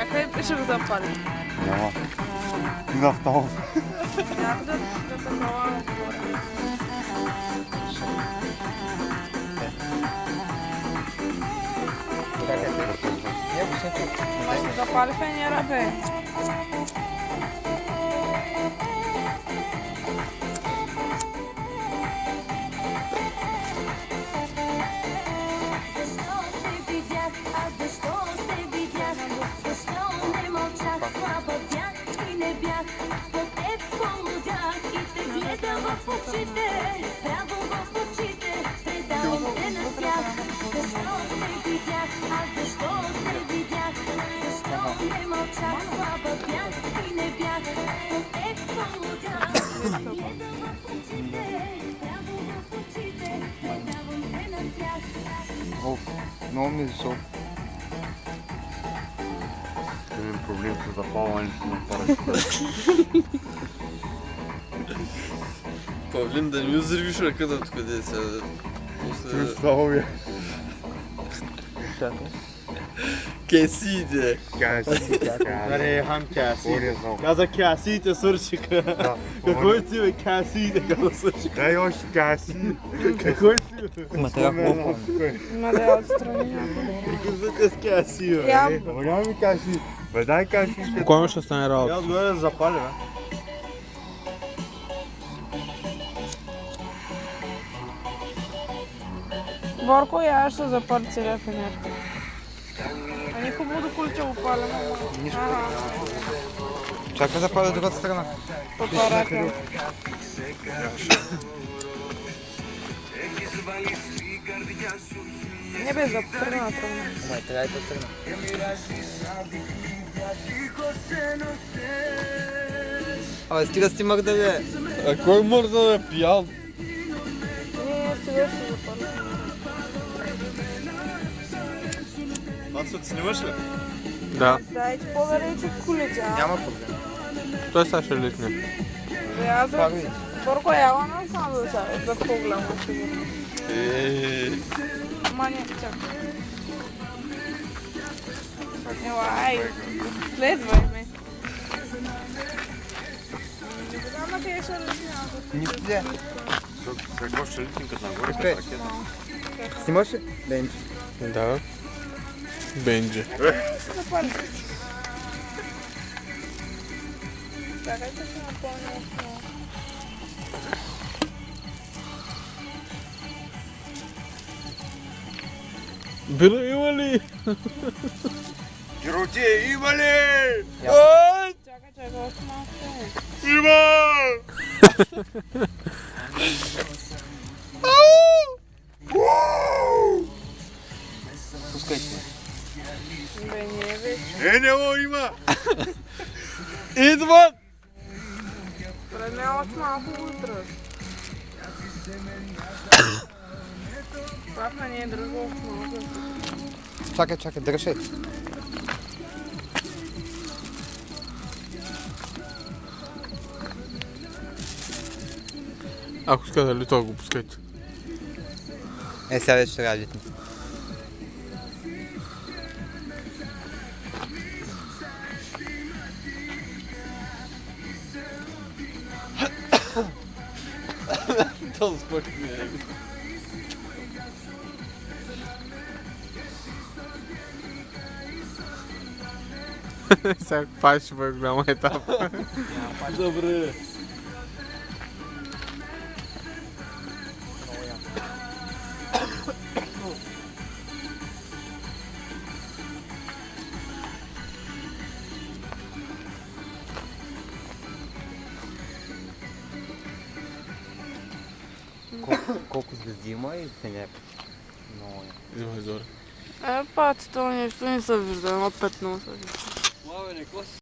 Чакай, ще го запалим. Няма. Ти на второ. Няма да такова отворя. Ма ще запали фенера, бе. Много ми е висок. Имам проблем с запалването на парашута. Павлин, да ми взривиш ръката откъде сега. Става ми. Кесиите. Аре, хам кяси. Каза кясиите свършиха. Какво е ти, бе? Кясиите каза свършиха. Дай още каси. Какво е ти, бе? Ма трябва колко? Има да я отстрани някой. Приказвате с кяси, бе. Я, Няма ми каси. Бе, дай каси. Спокойно ще стане Я работа. отгоре да запаля, бе. Борко, я ще запали целия фенер. А не хубаво да колите опаля. Чакай да пада от другата страна. По парака. Не бе, запрена тръгна. Май, трябва да тръгна. Абе, стига си мърдале. А кой мърда да е пиян? Не, сега ще запали. Мацо, ти снимаш ли? Да. Дайте по-далече от колите, а? Няма проблем. Той сега ще литне. Бе, аз Борко, я го не знам за по-голямо, сигурно. Ма не, чакай. Елай, следвай ме. Не знам на къде ще летим. Нищо де. Сега ще литим като нагоре. Спре. Снимаш ли? Бенчи. Да. Бенджи. Запали. Чакайте се напълня основа. Бира има ли? Героти, има ли? Чакай, още малко. Има! Пускай се. Бе, не вече. Няма, има! Идват! Време още малко утре. Папа не е друго още малко. Чакай, дръжай. Ако иска да лита, го пускайте. Е, сега вече ще радите. Това спък ми е. Сега това ще бъде голяма етапа. Добре. Колко звезди има и фенер? Много е. Взимай зора. Пат, то нещо не се вижда, едно петно се вижда. Славене, какво си?